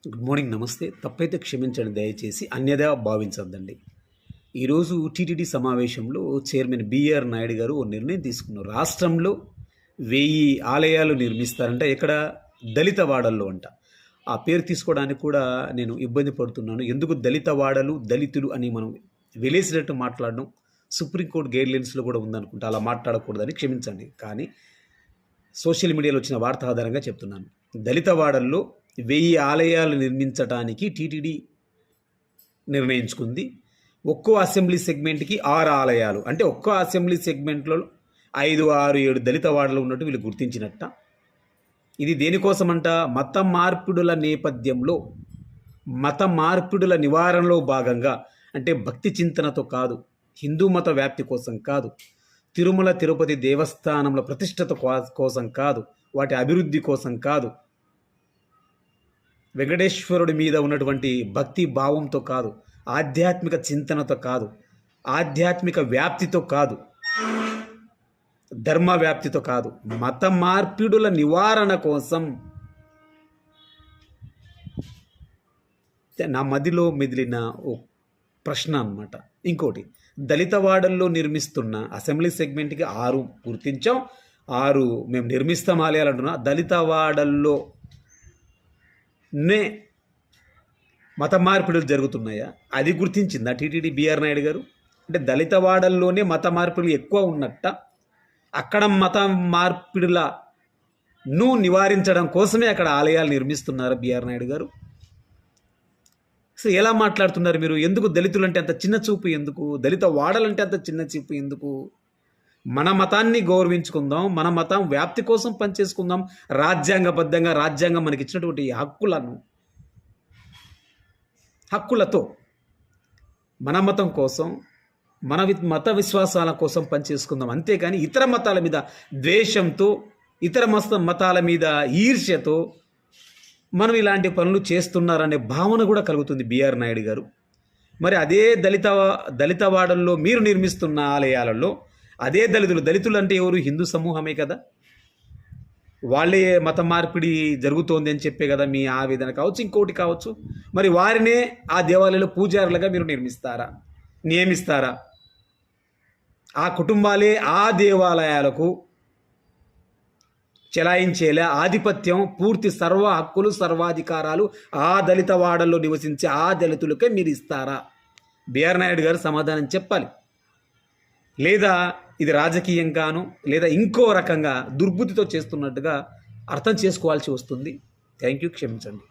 Good morning, నమస్తే. తప్పైతే క్షమించండి, దయచేసి అన్యదా భావించొద్దండి. ఈరోజు టీటీడీ సమావేశంలో చైర్మన్ బిఆర్ నాయుడు గారు ఓ నిర్ణయం తీసుకున్నారు. రాష్ట్రంలో 1000 ఆలయాలు నిర్మిస్తారంట. ఎక్కడ? దళిత వాడల్లో అంట. ఆ పేరు తీసుకోవడానికి కూడా నేను ఇబ్బంది పడుతున్నాను. ఎందుకు దళిత వాడలు, దళితులు అని మనం వెలేసినట్టు మాట్లాడడం సుప్రీంకోర్టు గైడ్లైన్స్లో కూడా ఉందనుకుంటా. అలా మాట్లాడకూడదని క్షమించండి. కానీ సోషల్ మీడియాలో వచ్చిన వార్త ఆధారంగా చెప్తున్నాను. దళిత వాడల్లో 1000 ఆలయాలు నిర్మించడానికి టీటీడీ నిర్ణయించుకుంది. ఒక్కో అసెంబ్లీ సెగ్మెంట్కి 6 ఆలయాలు, అంటే ఒక్కో అసెంబ్లీ సెగ్మెంట్లో 5, 6, 7 దళిత వాడలు ఉన్నట్టు వీళ్ళు గుర్తించినట్ట. ఇది దేనికోసమంట? మత మార్పిడుల నేపథ్యంలో, మత మార్పిడుల నివారణలో భాగంగా, అంటే భక్తి చింతనతో కాదు, హిందూ మత వ్యాప్తి కోసం కాదు, తిరుమల తిరుపతి దేవస్థానంల ప్రతిష్టత కోసం కాదు, వాటి అభివృద్ధి కోసం కాదు, వెంకటేశ్వరుడి మీద ఉన్నటువంటి భక్తి భావంతో కాదు, ఆధ్యాత్మిక చింతనతో కాదు, ఆధ్యాత్మిక వ్యాప్తితో కాదు, ధర్మ వ్యాప్తితో కాదు, మత మార్పిడుల నివారణ కోసం. నా మదిలో మెదిలిన ఓ ప్రశ్న అన్నమాట. ఇంకోటి, దళిత వాడల్లో నిర్మిస్తున్న అసెంబ్లీ సెగ్మెంట్కి 6 గుర్తించాం, 6 మేము నిర్మిస్తాం ఆలయాలు అంటున్నా. దళిత వాడల్లో మత మార్పిడులు జరుగుతున్నాయా? అది గుర్తించిందా టీటీడీ బిఆర్ నాయుడు గారు? అంటే దళిత వాడల్లోనే మత మార్పిడులు ఎక్కువ ఉన్నట్ట. అక్కడ మత మార్పిడులను నివారించడం కోసమే అక్కడ ఆలయాలు నిర్మిస్తున్నారు బిఆర్ నాయుడు గారు. అసలు ఎలా మాట్లాడుతున్నారు మీరు? ఎందుకు దళితులంటే అంత చిన్న చూపు? ఎందుకు దళిత వాడలంటే అంత చిన్న చూపు? ఎందుకు? మన మతాన్ని గౌరవించుకుందాం, మన మతం వ్యాప్తి కోసం పనిచేసుకుందాం. రాజ్యాంగబద్ధంగా రాజ్యాంగం మనకి ఇచ్చినటువంటి హక్కులతో మన మతం కోసం, మన మత విశ్వాసాల కోసం పనిచేసుకుందాం. అంతేకాని ఇతర మతాల మీద ద్వేషంతో, ఇతర మతాల మీద ఈర్ష్యతో మనం ఇలాంటి పనులు చేస్తున్నారనే భావన కూడా కలుగుతుంది బిఆర్ నాయుడు గారు. మరి అదే దళిత వాడల్లో మీరు నిర్మిస్తున్న ఆలయాలలో అదే దళితులు అంటే ఎవరు? హిందూ సమూహమే కదా. వాళ్ళే మత మార్పిడి జరుగుతోంది అని చెప్పే కదా మీ ఆవేదన కావచ్చు, ఇంకోటి కావచ్చు. మరి వారినే ఆ దేవాలయంలో పూజారులుగా మీరు నియమిస్తారా? ఆ కుటుంబాలే ఆ దేవాలయాలకు చెలాయించేలా ఆధిపత్యం, పూర్తి సర్వ హక్కులు, సర్వాధికారాలు ఆ దళిత వాడల్లో నివసించే ఆ దళితులకే మీరు ఇస్తారా? బిఆర్ నాయుడు గారు సమాధానం చెప్పాలి. లేదా ఇది రాజకీయంగాను, లేదా ఇంకో రకంగా దుర్బుద్ధితో చేస్తున్నట్టుగా అర్థం చేసుకోవాల్సి వస్తుంది. థ్యాంక్ యూ, క్షమించండి.